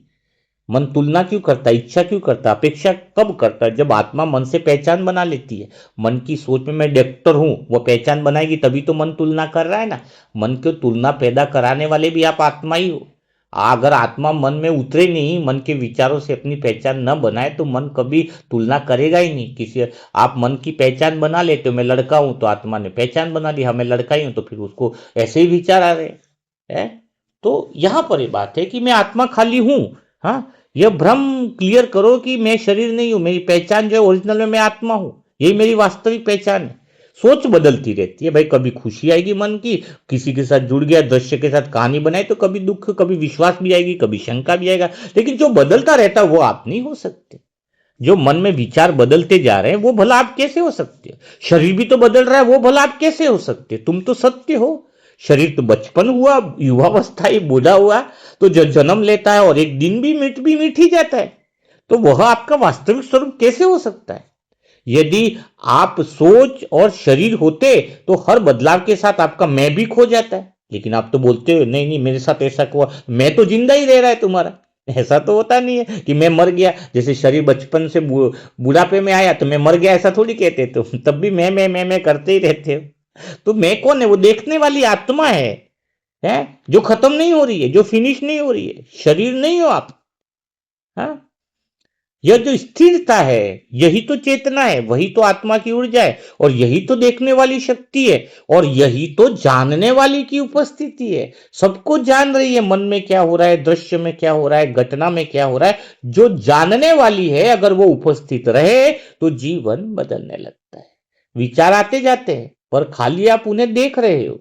मन तुलना क्यों करता है, इच्छा क्यों करता है, अपेक्षा कब करता है? जब आत्मा मन से पहचान बना लेती है। मन की सोच में मैं डॉक्टर हूं, वो पहचान बनाएगी, तभी तो मन तुलना कर रहा है ना। मन को तुलना पैदा कराने वाले भी आप आत्मा ही हो। अगर आत्मा मन में उतरे नहीं, मन के विचारों से अपनी पहचान न बनाए, तो मन कभी तुलना करेगा ही नहीं किसी। आप मन की पहचान बना लेते हो, मैं लड़का हूं, तो आत्मा ने पहचान बना ली, हाँ मैं लड़का ही हूं, तो फिर उसको ऐसे ही विचार आ रहे हैं। तो यहां पर ये बात है कि मैं आत्मा खाली हूं। हाँ, यह भ्रम क्लियर करो कि मैं शरीर नहीं हूं, मेरी पहचान जो है ओरिजिनल में मैं आत्मा हूं, यही मेरी वास्तविक पहचान है। सोच बदलती रहती है भाई, कभी खुशी आएगी मन की, किसी के साथ जुड़ गया, दृश्य के साथ कहानी बनाई, तो कभी दुख, कभी विश्वास भी आएगी, कभी शंका भी आएगा। लेकिन जो बदलता रहता है वो आप नहीं हो सकते। जो मन में विचार बदलते जा रहे हैं वो भला आप कैसे हो सकते हो? शरीर भी तो बदल रहा है, वो भला आप कैसे हो सकते? तुम तो सत्य हो। शरीर तो बचपन हुआ, युवावस्था ही बूढ़ा हुआ, तो जो जन्म लेता है और एक दिन भी मिट ही जाता है। तो वह आपका वास्तविक स्वरूप कैसे हो सकता है? यदि आप सोच और शरीर होते तो हर बदलाव के साथ आपका मैं भी खो जाता है। लेकिन आप तो बोलते हो नहीं नहीं मेरे साथ ऐसा हुआ, मैं तो जिंदा ही रह रहा है तुम्हारा। ऐसा तो होता नहीं है कि मैं मर गया, जैसे शरीर बचपन से बुढ़ापे में आया तो मैं मर गया, ऐसा थोड़ी कहते तुम, तब भी मैं करते ही रहते हो। तो मैं कौन है? वो देखने वाली आत्मा है जो खत्म नहीं हो रही है, जो फिनिश नहीं हो रही है। शरीर नहीं हो आप। हाँ, यह जो स्थिरता है यही तो चेतना है, वही तो आत्मा की ऊर्जा है, और यही तो देखने वाली शक्ति है, और यही तो जानने वाली की उपस्थिति है। सबको जान रही है मन में क्या हो रहा है, दृश्य में क्या हो रहा है, घटना में क्या हो रहा है। जो जानने वाली है अगर वो उपस्थित रहे तो जीवन बदलने लगता है। विचार आते जाते हैं पर खाली आप उन्हें देख रहे हो,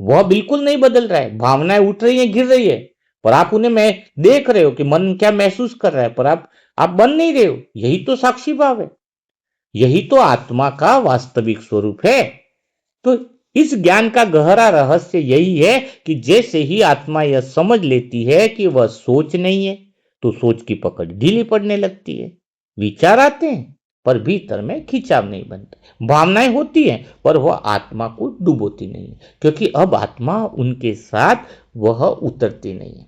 वह बिल्कुल नहीं बदल रहा है। भावनाएं उठ रही है, गिर रही है, पर आप उन्हें मैं देख रहे हो कि मन क्या महसूस कर रहा है, पर आप बन नहीं रहे हो। यही तो साक्षी भाव है, यही तो आत्मा का वास्तविक स्वरूप है। तो इस ज्ञान का गहरा रहस्य यही है कि जैसे ही आत्मा यह समझ लेती है कि वह सोच नहीं है, तो सोच की पकड़ ढीली पड़ने लगती है। विचार आते हैं पर भीतर में खिंचाव नहीं बनता, भावनाएं होती हैं पर वह आत्मा को डुबोती नहीं है, क्योंकि अब आत्मा उनके साथ वह उतरती नहीं है।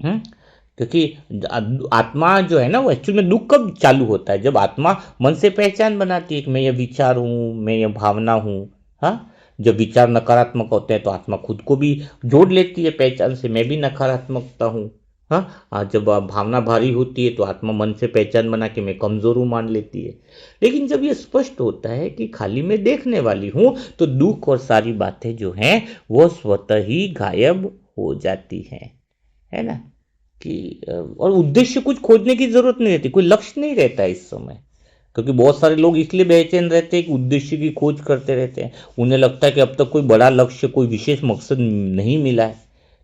हम्म? क्योंकि आत्मा जो है ना वो एक्चुअल में दुख कब चालू होता है? जब आत्मा मन से पहचान बनाती है कि मैं ये विचार हूं, मैं ये भावना हूं। हाँ, जब विचार नकारात्मक होते हैं तो आत्मा खुद को भी जोड़ लेती है पहचान से, मैं भी नकारात्मकता हूँ। हाँ, आज जब भावना भारी होती है तो आत्मा मन से पहचान बना के मैं कमजोर हूँ मान लेती है। लेकिन जब ये स्पष्ट होता है कि खाली मैं देखने वाली हूँ, तो दुख और सारी बातें जो हैं वो स्वतः ही गायब हो जाती हैं, है ना। कि और उद्देश्य कुछ खोजने की जरूरत नहीं रहती, कोई लक्ष्य नहीं रहता है इस समय। क्योंकि बहुत सारे लोग इसलिए बेचैन रहते हैं कि उद्देश्य की खोज करते रहते हैं। उन्हें लगता है कि अब तक कोई बड़ा लक्ष्य, कोई विशेष मकसद नहीं मिला है,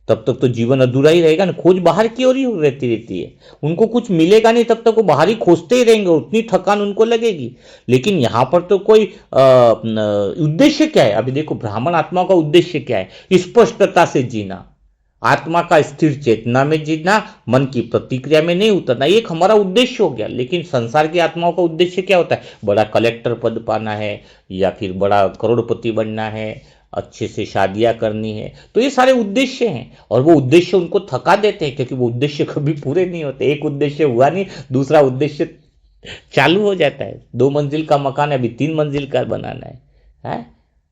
तब तक तो जीवन अधूरा ही रहेगा ना। खोज बाहर की ओर ही रहती है, उनको कुछ मिलेगा नहीं तब तक वो बाहर ही खोजते ही रहेंगे, उतनी थकान उनको लगेगी। लेकिन यहाँ पर तो कोई उद्देश्य क्या है? अभी देखो, ब्राह्मण आत्मा का उद्देश्य क्या है? स्पष्टता से जीना, आत्मा का स्थिर चेतना में जीना, मन की प्रतिक्रिया में नहीं उतरना, ये एक हमारा उद्देश्य हो गया। लेकिन संसार की आत्माओं का उद्देश्य क्या होता है? बड़ा कलेक्टर पद पाना है, या फिर बड़ा करोड़पति बनना है, अच्छे से शादियां करनी है। तो ये सारे उद्देश्य हैं, और वो उद्देश्य उनको थका देते हैं, क्योंकि वो उद्देश्य कभी पूरे नहीं होते। एक उद्देश्य हुआ नहीं, दूसरा उद्देश्य चालू हो जाता है। 2 मंजिल का मकान है, अभी 3 मंजिल का बनाना है?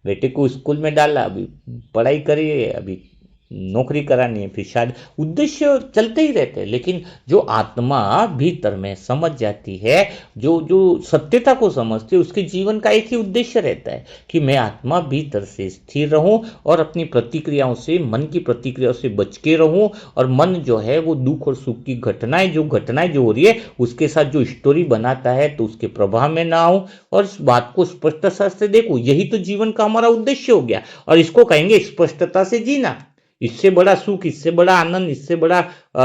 बेटे को स्कूल में डाला, अभी पढ़ाई करिए, अभी नौकरी करानी है, फिर शायद उद्देश्य चलते ही रहते हैं। लेकिन जो आत्मा भीतर में समझ जाती है, जो जो सत्यता को समझती है, उसके जीवन का एक ही उद्देश्य रहता है कि मैं आत्मा भीतर से स्थिर रहूं और अपनी प्रतिक्रियाओं से, मन की प्रतिक्रियाओं से बच के रहूं। और मन जो है वो दुख और सुख की घटनाएं जो हो रही है उसके साथ जो स्टोरी बनाता है, तो उसके प्रभाव में ना आऊं और इस बात को स्पष्टता से देखूं। यही तो जीवन का हमारा उद्देश्य हो गया, और इसको कहेंगे स्पष्टता से जीना। इससे बड़ा सुख, इससे बड़ा आनंद, इससे बड़ा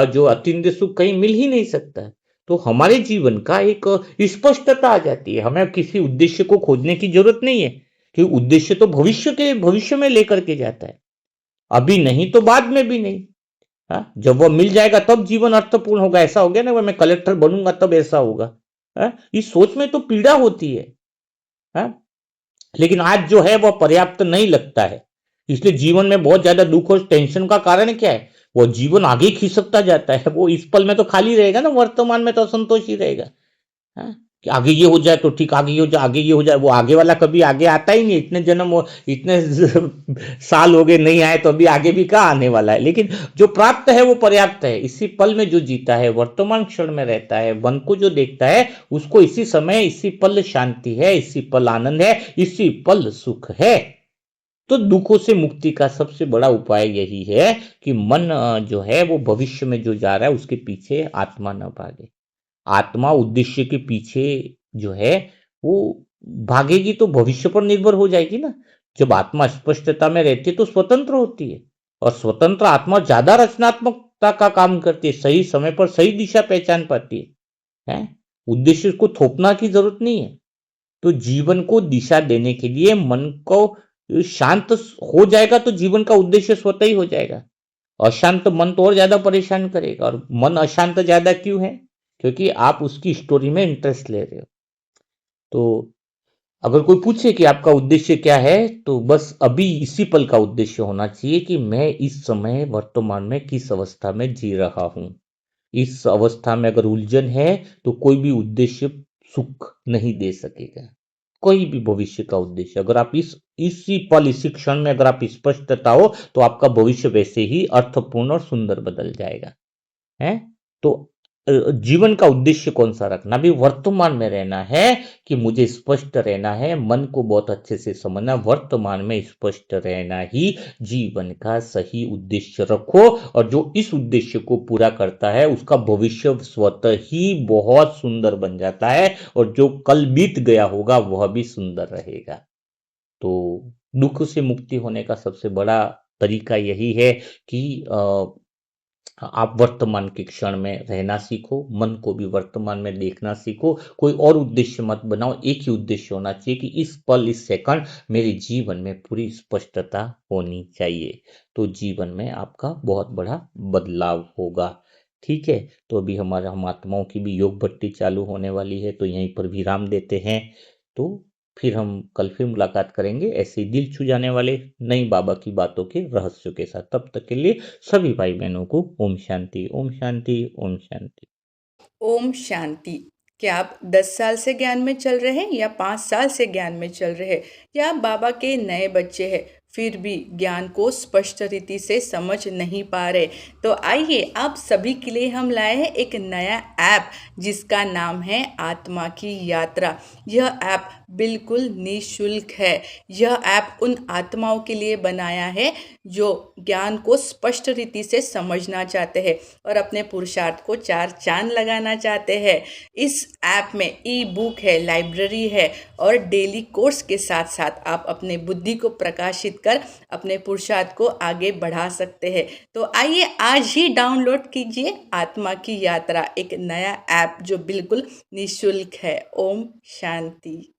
जो अत्यंत सुख कहीं मिल ही नहीं सकता है। तो हमारे जीवन का एक स्पष्टता आ जाती है, हमें किसी उद्देश्य को खोजने की जरूरत नहीं है, क्योंकि उद्देश्य तो भविष्य में लेकर के जाता है, अभी नहीं तो बाद में भी नहीं। हाँ, जब वो मिल जाएगा तब जीवन अर्थपूर्ण होगा। ऐसा हो गया ना, मैं कलेक्टर बनूंगा तब ऐसा होगा। हाँ, इस सोच में तो पीड़ा होती है। हाँ, लेकिन आज जो है वह पर्याप्त नहीं लगता है। इसलिए जीवन में बहुत ज्यादा दुख और टेंशन का कारण क्या है? वो जीवन आगे खिसकता जाता है, वो इस पल में तो खाली रहेगा ना, वर्तमान में तो असंतोष ही रहेगा। हाँ? कि आगे ये हो जाए तो ठीक, आगे ये हो जाए, आगे ये हो जाए। वो आगे वाला कभी आगे आता ही नहीं। इतने जन्म इतने साल हो गए नहीं आए, तो अभी आगे भी कहाँ आने वाला है? लेकिन जो प्राप्त है वो पर्याप्त है। इसी पल में जो जीता है, वर्तमान क्षण में रहता है, मन को जो देखता है, उसको इसी समय, इसी पल शांति है, इसी पल आनंद है, इसी पल सुख है। तो दुखों से मुक्ति का सबसे बड़ा उपाय यही है कि मन जो है वो भविष्य में जो जा रहा है उसके पीछे आत्मा न भागे। आत्मा उद्देश्य के पीछे जो है वो भागेगी तो भविष्य पर निर्भर हो जाएगी ना। जब आत्मा स्पष्टता में रहती है तो स्वतंत्र होती है, और स्वतंत्र आत्मा ज्यादा रचनात्मकता का काम करती है, सही समय पर सही दिशा पहचान पाती है? उद्देश्य को थोपना की जरूरत नहीं है। तो जीवन को दिशा देने के लिए मन को शांत हो जाएगा तो जीवन का उद्देश्य स्वतः ही हो जाएगा। अशांत मन तो और ज्यादा परेशान करेगा। और मन अशांत ज्यादा क्यों है? क्योंकि आप उसकी स्टोरी में इंटरेस्ट ले रहे हो। तो अगर कोई पूछे कि आपका उद्देश्य क्या है, तो बस अभी इसी पल का उद्देश्य होना चाहिए कि मैं इस समय वर्तमान में किस अवस्था में जी रहा हूं। इस अवस्था में अगर उलझन है तो कोई भी उद्देश्य सुख नहीं दे सकेगा। कोई भी भविष्य का उद्देश्य, अगर आप इसी पल, इसी क्षण में अगर आप स्पष्टता हो, तो आपका भविष्य वैसे ही अर्थपूर्ण और सुंदर बदल जाएगा। है? तो जीवन का उद्देश्य कौन सा रखना? भी वर्तमान में रहना है, कि मुझे स्पष्ट रहना है, मन को बहुत अच्छे से समझना, वर्तमान में स्पष्ट रहना ही जीवन का सही उद्देश्य रखो। और जो इस उद्देश्य को पूरा करता है उसका भविष्य स्वतः ही बहुत सुंदर बन जाता है, और जो कल बीत गया होगा वह भी सुंदर रहेगा। तो दुख से मुक्ति होने का सबसे बड़ा तरीका यही है कि आप वर्तमान के क्षण में रहना सीखो, मन को भी वर्तमान में देखना सीखो। कोई और उद्देश्य मत बनाओ, एक ही उद्देश्य होना चाहिए कि इस पल, इस सेकंड मेरे जीवन में पूरी स्पष्टता होनी चाहिए। तो जीवन में आपका बहुत बड़ा बदलाव होगा। ठीक है, तो अभी हमारा, हम आत्माओं की भी योग भट्टी चालू होने वाली है, तो यहीं पर विराम देते हैं। तो फिर हम कल फिर मुलाकात करेंगे ऐसे ही दिल छू जाने वाले नई बाबा की बातों के रहस्यों के साथ। तब तक के लिए सभी भाई बहनों को ओम शांति, ओम शांति, ओम शांति। ओम शांति। क्या आप 10 साल से ज्ञान में चल रहे हैं या 5 साल से ज्ञान में चल रहे हैं, या आप बाबा के नए बच्चे हैं फिर भी ज्ञान को स्पष्ट रीति से समझ नहीं पा रहे? तो आइए आप सभी के लिए हम लाए हैं एक नया ऐप जिसका नाम है आत्मा की यात्रा। यह ऐप बिल्कुल निःशुल्क है। यह ऐप उन आत्माओं के लिए बनाया है जो ज्ञान को स्पष्ट रीति से समझना चाहते हैं और अपने पुरुषार्थ को चार चांद लगाना चाहते हैं। इस ऐप में ई बुक है, लाइब्रेरी है और डेली कोर्स के साथ साथ आप अपने बुद्धि को प्रकाशित कर अपने पुरुषार्थ को आगे बढ़ा सकते हैं। तो आइए आज ही डाउनलोड कीजिए आत्मा की यात्रा, एक नया ऐप जो बिल्कुल निःशुल्क है। ओम शांति।